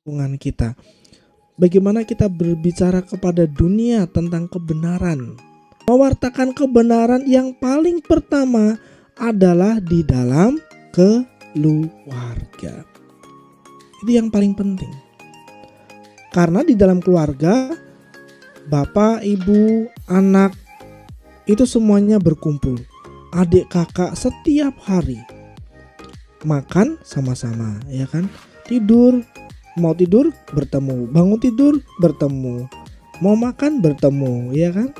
lingkungan kita. Bagaimana kita berbicara kepada dunia tentang kebenaran. Mewartakan kebenaran yang paling pertama adalah di dalam keluarga. Itu yang paling penting. Karena di dalam keluarga, bapak, ibu, anak itu semuanya berkumpul. Adik kakak setiap hari makan sama-sama, ya kan? Tidur, mau tidur bertemu, bangun tidur bertemu, mau makan bertemu, ya kan?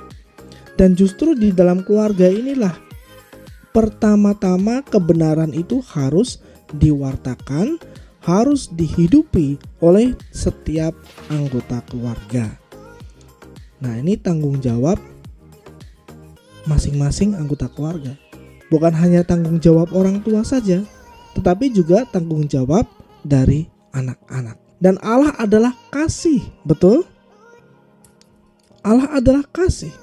Dan justru di dalam keluarga inilah pertama-tama kebenaran itu harus diwartakan, harus dihidupi oleh setiap anggota keluarga. Nah, ini tanggung jawab masing-masing anggota keluarga. Bukan hanya tanggung jawab orang tua saja, tetapi juga tanggung jawab dari anak-anak. Dan Allah adalah kasih, betul? Allah adalah kasih.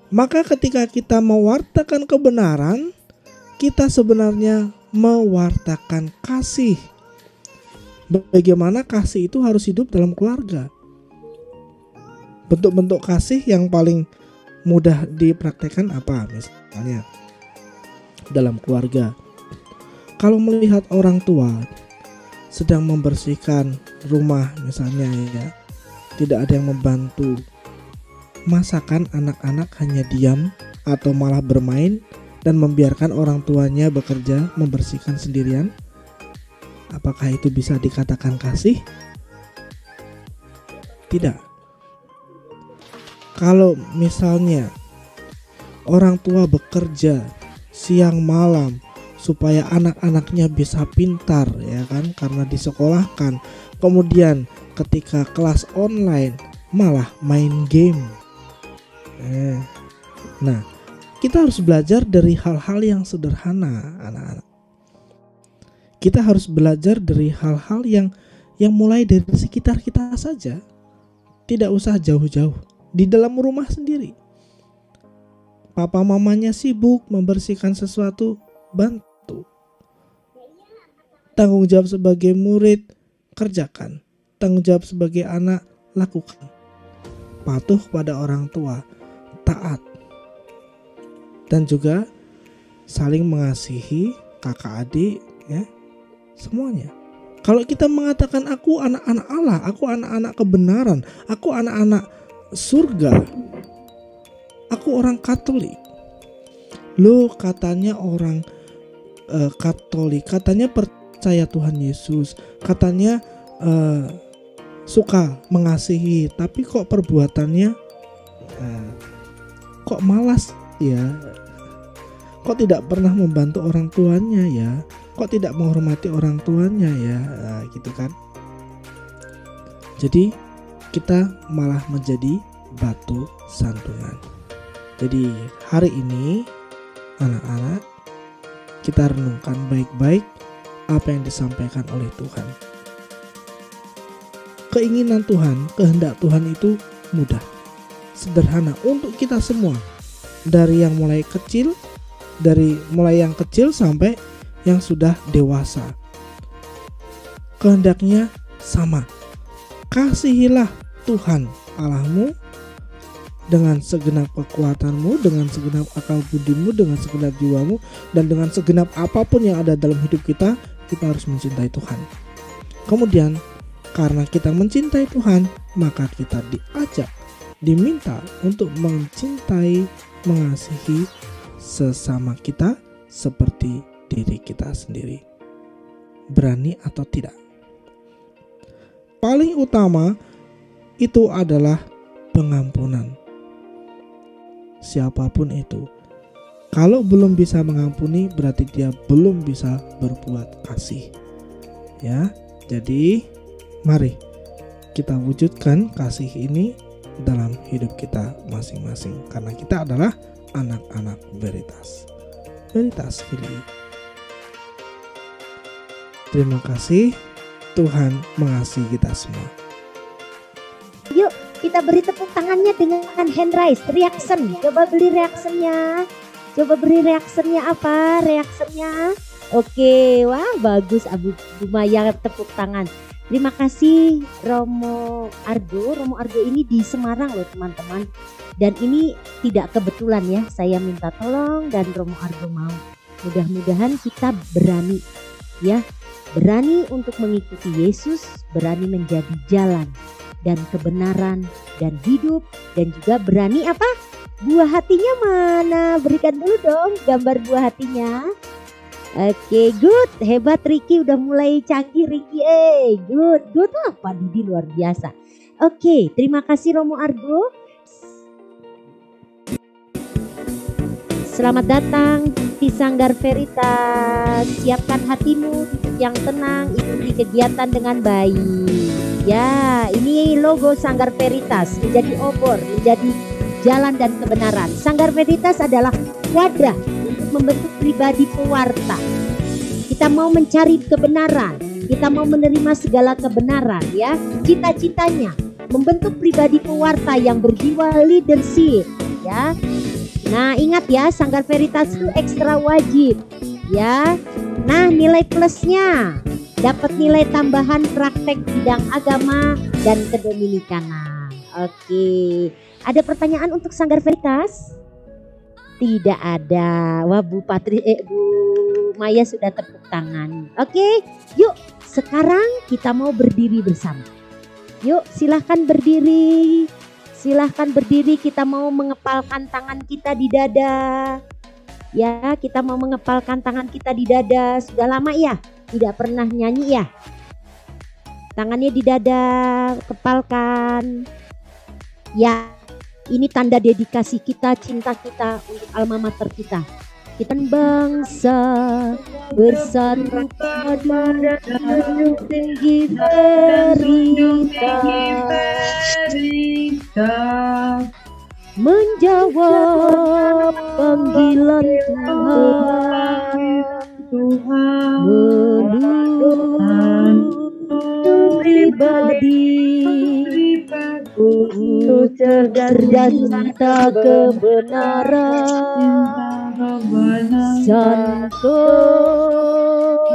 Maka ketika kita mewartakan kebenaran, kita sebenarnya mewartakan kasih. Bagaimana kasih itu harus hidup dalam keluarga. Bentuk-bentuk kasih yang paling mudah dipraktekkan apa? Misalnya dalam keluarga, kalau melihat orang tua sedang membersihkan rumah misalnya, ya, tidak ada yang membantu masakan, anak-anak hanya diam atau malah bermain dan membiarkan orang tuanya bekerja membersihkan sendirian, apakah itu bisa dikatakan kasih? Tidak. Kalau misalnya orang tua bekerja siang malam supaya anak-anaknya bisa pintar, ya kan, karena disekolahkan, kemudian ketika kelas online malah main game. Nah, kita harus belajar dari hal-hal yang sederhana, anak-anak. Kita harus belajar dari hal-hal yang mulai dari sekitar kita saja. Tidak usah jauh-jauh, di dalam rumah sendiri. Papa mamanya sibuk membersihkan sesuatu, bantu. Tanggung jawab sebagai murid, kerjakan. Tanggung jawab sebagai anak, lakukan. Patuh pada orang tua, taat. Dan juga saling mengasihi kakak adik, ya, semuanya. Kalau kita mengatakan aku anak-anak Allah, aku anak-anak kebenaran, aku anak-anak surga, aku orang Katolik. Loh, katanya orang Katolik, katanya percaya Tuhan Yesus, katanya suka mengasihi, tapi kok perbuatannya kok malas ya, kok tidak pernah membantu orang tuanya ya, kok tidak menghormati orang tuanya ya, gitu kan. Jadi kita malah menjadi batu sandungan. Jadi hari ini anak-anak, kita renungkan baik-baik apa yang disampaikan oleh Tuhan. Keinginan Tuhan, kehendak Tuhan itu mudah, sederhana untuk kita semua. Dari yang mulai kecil, mulai yang kecil sampai yang sudah dewasa. Kehendaknya sama. Kasihilah Tuhan Allahmu dengan segenap kekuatanmu, dengan segenap akal budimu, dengan segenap jiwamu, dan dengan segenap apapun yang ada dalam hidup kita harus mencintai Tuhan. Kemudian karena kita mencintai Tuhan, maka kita diajak, diminta untuk mencintai, mengasihi sesama kita seperti diri kita sendiri. Berani atau tidak? Paling utama itu adalah pengampunan. Siapapun itu, kalau belum bisa mengampuni, berarti dia belum bisa berbuat kasih. Ya, jadi mari kita wujudkan kasih ini dalam hidup kita masing-masing, karena kita adalah anak-anak Veritas Filii. Terima kasih, Tuhan mengasihi kita semua. Yuk kita beri tepuk tangannya dengan hand raise, reaction. Coba beri reactionnya. Coba beri reactionnya apa? Reactionnya Oke, wah bagus Bu Maya, tepuk tangan. Terima kasih Romo Argo. Romo Argo ini di Semarang loh teman-teman. Dan ini tidak kebetulan ya, saya minta tolong dan Romo Argo mau. Mudah-mudahan kita berani ya, berani untuk mengikuti Yesus, berani menjadi jalan dan kebenaran dan hidup, dan juga berani apa? Buah hatinya mana? Berikan dulu dong gambar buah hatinya. Oke, good, hebat Ricky, udah mulai canggih Ricky. Good apa Didi, luar biasa. Oke, terima kasih Romo Argo. Selamat datang di Sanggar Veritas. Siapkan hatimu yang tenang, ikuti kegiatan dengan baik. Ya, ini logo Sanggar Veritas, menjadi obor, menjadi jalan dan kebenaran. Sanggar Veritas adalah wadah membentuk pribadi pewarta. Kita mau mencari kebenaran, kita mau menerima segala kebenaran ya. Cita-citanya membentuk pribadi pewarta yang berjiwa leadership ya. Nah, ingat ya, Sanggar Veritas itu ekstra wajib ya. Nah, nilai plusnya dapat nilai tambahan praktek bidang agama dan kedominikanan. Oke. Ada pertanyaan untuk Sanggar Veritas? Tidak ada. Wah, Bu Maya sudah tepuk tangan. Oke, yuk sekarang kita mau berdiri bersama. Yuk silahkan berdiri. Silahkan berdiri, kita mau mengepalkan tangan kita di dada. Ya, kita mau mengepalkan tangan kita di dada. Sudah lama ya tidak pernah nyanyi ya. Tangannya di dada, kepalkan. Ya, ini tanda dedikasi kita, cinta kita untuk alma mater kita. Kita bangsa bersatu pada junjung tinggi berita, menjawab panggilan Tuhan, menuntut pribadi untuk cerdas cinta kebenaran, Santo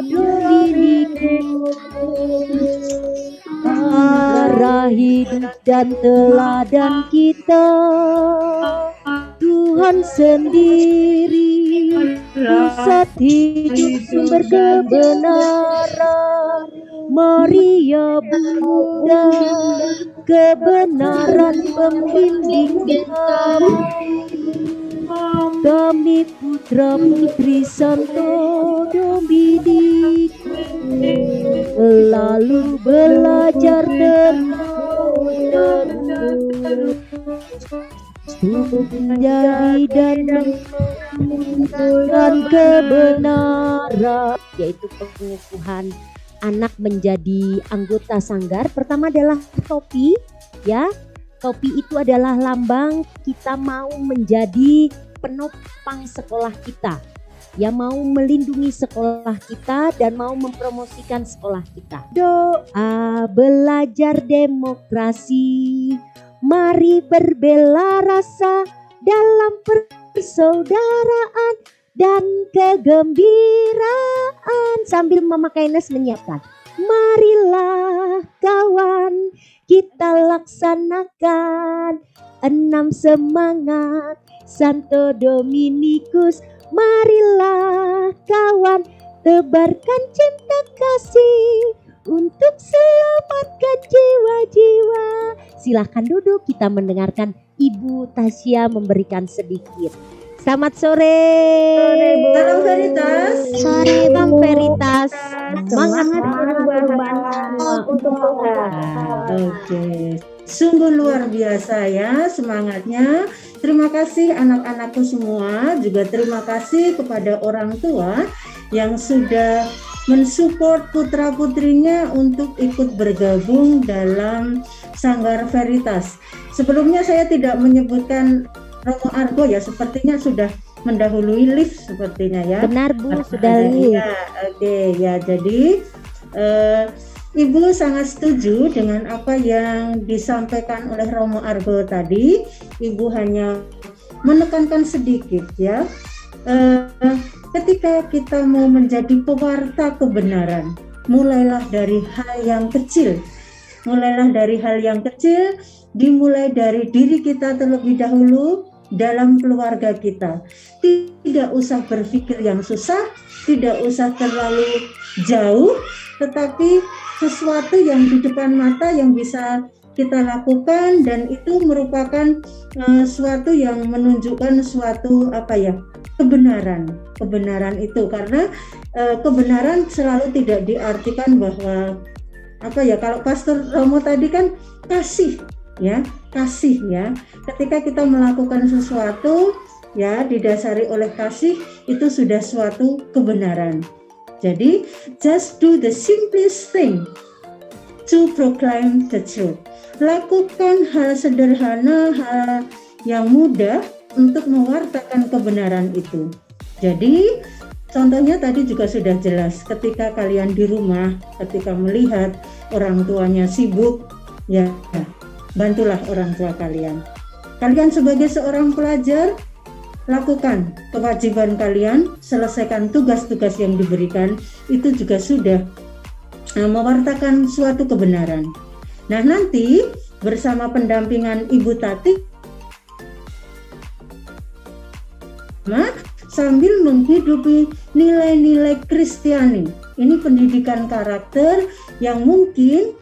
Dominikus, arah hidup dan teladan kita. Tuhan sendiri pusat hidup sumber kebenaran. Maria Bunda kebenaran pembimbing kami putra putri Santo Dominikus, lalu belajar terus menjadi dan menunjukkan kebenaran, yaitu pengukuhan anak menjadi anggota sanggar. Pertama adalah topi ya. Topi itu adalah lambang kita mau menjadi penopang sekolah kita, ya, mau melindungi sekolah kita dan mau mempromosikan sekolah kita. Doa belajar demokrasi, mari berbela rasa dalam persaudaraan dan kegembiraan. Sambil memakai nes menyiapkan, marilah kawan kita laksanakan 6 semangat Santo Dominikus. Marilah kawan tebarkan cinta kasih untuk selamatkan jiwa-jiwa. Silahkan duduk, kita mendengarkan Ibu Tasya memberikan sedikit. Selamat sore. Salam Veritas. Sore Bang Veritas. Semangat untuk Tuhan. Oke. Sungguh luar biasa ya semangatnya. Terima kasih anak-anakku semua. Juga terima kasih kepada orang tua yang sudah mensupport putra-putrinya untuk ikut bergabung dalam Sanggar Veritas. Sebelumnya saya tidak menyebutkan Romo Argo ya, sepertinya sudah mendahului lift sepertinya ya. Benar Bu, sudah lift. Ya, oke ya. Jadi Ibu sangat setuju dengan apa yang disampaikan oleh Romo Argo tadi. Ibu hanya menekankan sedikit ya. ketika kita mau menjadi pewarta kebenaran, mulailah dari hal yang kecil. Mulailah dari hal yang kecil, dimulai dari diri kita terlebih dahulu, dalam keluarga kita. Tidak usah berpikir yang susah, tidak usah terlalu jauh, tetapi sesuatu yang di depan mata yang bisa kita lakukan, dan itu merupakan suatu yang menunjukkan suatu kebenaran itu, karena kebenaran selalu tidak diartikan bahwa kalau Pastor Romo tadi kan kasih ya, ketika kita melakukan sesuatu ya didasari oleh kasih, itu sudah suatu kebenaran. Jadi just do the simplest thing to proclaim the truth. Lakukan hal sederhana, hal yang mudah untuk mewartakan kebenaran itu. Jadi contohnya tadi juga sudah jelas, ketika kalian di rumah, ketika melihat orang tuanya sibuk, ya bantulah orang tua kalian. Kalian sebagai seorang pelajar, lakukan kewajiban kalian, selesaikan tugas-tugas yang diberikan, itu juga sudah mewartakan suatu kebenaran. Nah, nanti bersama pendampingan Ibu Tati, sambil menghidupi nilai-nilai Kristiani. Ini pendidikan karakter yang mungkin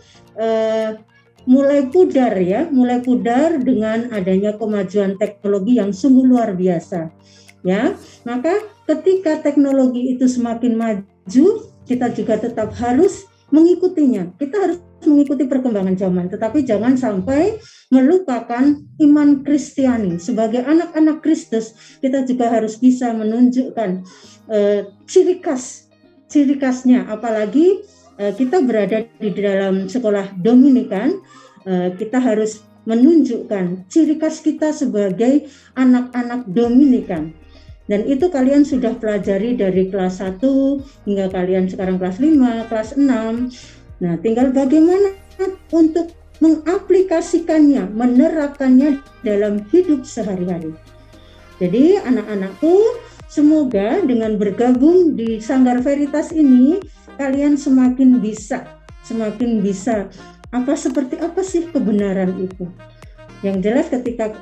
mulai pudar dengan adanya kemajuan teknologi yang sungguh luar biasa. Ya, maka ketika teknologi itu semakin maju, kita juga tetap harus mengikutinya. Kita harus mengikuti perkembangan zaman, tetapi jangan sampai melupakan iman Kristiani. Sebagai anak-anak Kristus, kita juga harus bisa menunjukkan ciri khasnya. Apalagi kita berada di dalam sekolah Dominikan, kita harus menunjukkan ciri khas kita sebagai anak-anak Dominikan. Dan itu kalian sudah pelajari dari kelas 1 hingga kalian sekarang kelas 5, kelas 6. Nah, tinggal bagaimana untuk mengaplikasikannya, menerapkannya dalam hidup sehari-hari. Jadi anak-anakku, semoga dengan bergabung di Sanggar Veritas ini, kalian semakin bisa seperti apa sih kebenaran itu. Yang jelas ketika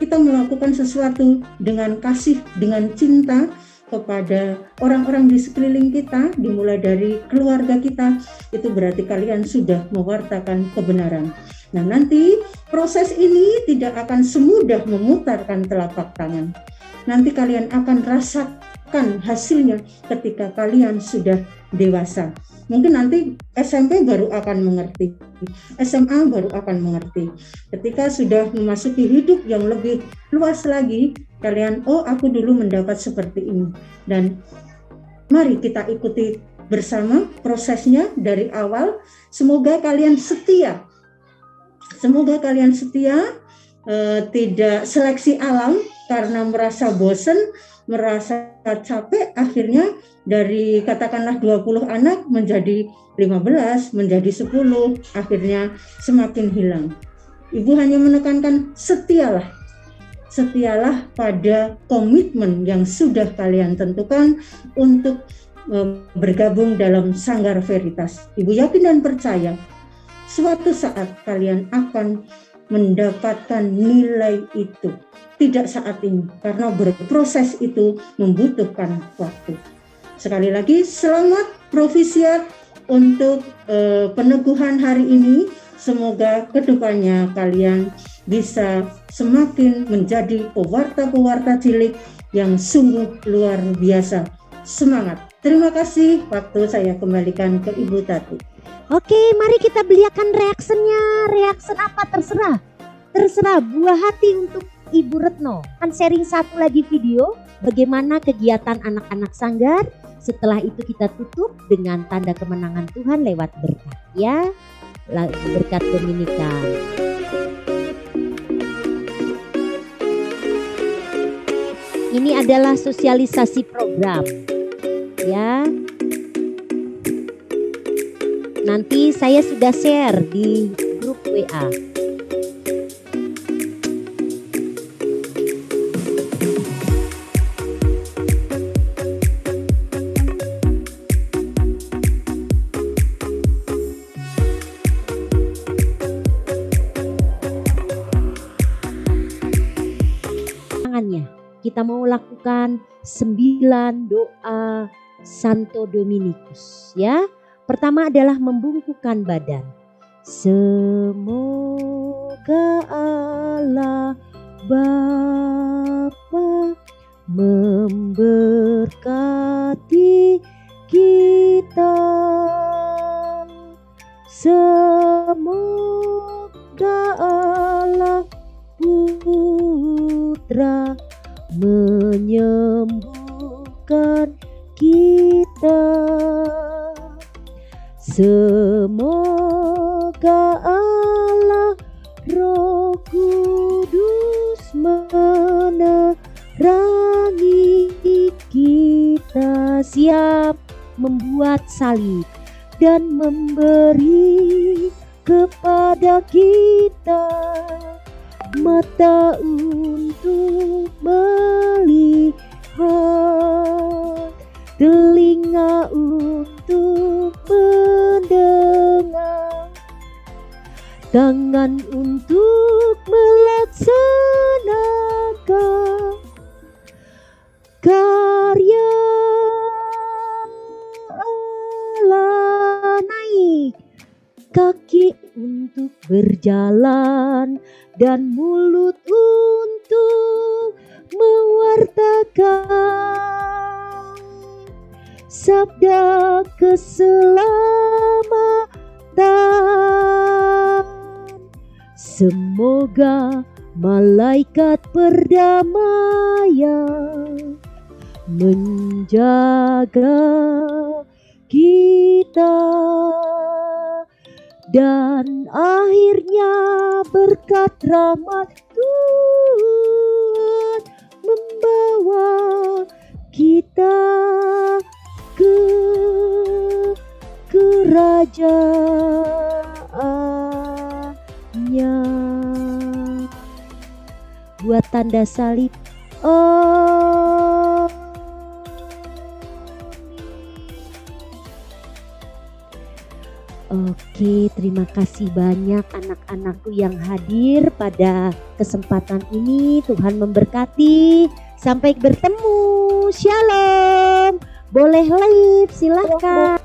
kita melakukan sesuatu dengan kasih, dengan cinta kepada orang-orang di sekeliling kita, dimulai dari keluarga kita, itu berarti kalian sudah mewartakan kebenaran. Nah, nanti proses ini tidak akan semudah memutarkan telapak tangan. Nanti kalian akan rasakan hasilnya ketika kalian sudah dewasa. Mungkin nanti SMP baru akan mengerti, SMA baru akan mengerti. Ketika sudah memasuki hidup yang lebih luas lagi, kalian, oh aku dulu mendapat seperti ini. Dan mari kita ikuti bersama prosesnya dari awal. Semoga kalian setia. Tidak seleksi alam karena merasa bosan, merasa capek, akhirnya dari katakanlah 20 anak menjadi 15, menjadi 10, akhirnya semakin hilang. Ibu hanya menekankan setialah pada komitmen yang sudah kalian tentukan untuk bergabung dalam Sanggar Veritas. Ibu yakin dan percaya suatu saat kalian akan mendapatkan nilai itu. Tidak saat ini, karena berproses itu membutuhkan waktu. Sekali lagi, selamat Provisiat untuk peneguhan hari ini. Semoga kedepannya kalian bisa semakin menjadi pewarta-pewarta cilik yang sungguh luar biasa. Semangat. Terima kasih. Waktu saya kembalikan ke Ibu Tati. Oke, mari kita beliakan reaksinya. Reaksi apa terserah. Terserah, buah hati untuk Ibu Retno. Akan sharing satu lagi video bagaimana kegiatan anak-anak sanggar. Setelah itu kita tutup dengan tanda kemenangan Tuhan lewat berkat ya. Berkat Dominikan. Ini adalah sosialisasi program ya. Nanti saya sudah share di grup WA. kita mau lakukan 9 doa Santo Dominikus ya. Pertama adalah membungkukkan badan. Semoga Allah Bapa memberkati kita. Semoga Allah Putra menyembuhkan kita. Semoga Allah Roh Kudus menerangi kita. Siap membuat salib dan memberi kepada kita mata untuk melihat, telinga untuk mendengar, tangan untuk melaksanakan karya Allah. Naik kaki untuk berjalan dan mulut untuk mewartakan sabda keselamatan. Semoga malaikat perdamaian menjaga kita, dan akhirnya berkat rahmat Tuhan membawa kita ke kerajaannya. Buat tanda salib. Oke, terima kasih banyak anak-anakku yang hadir pada kesempatan ini. Tuhan memberkati. Sampai bertemu. Shalom. Boleh live, silakan.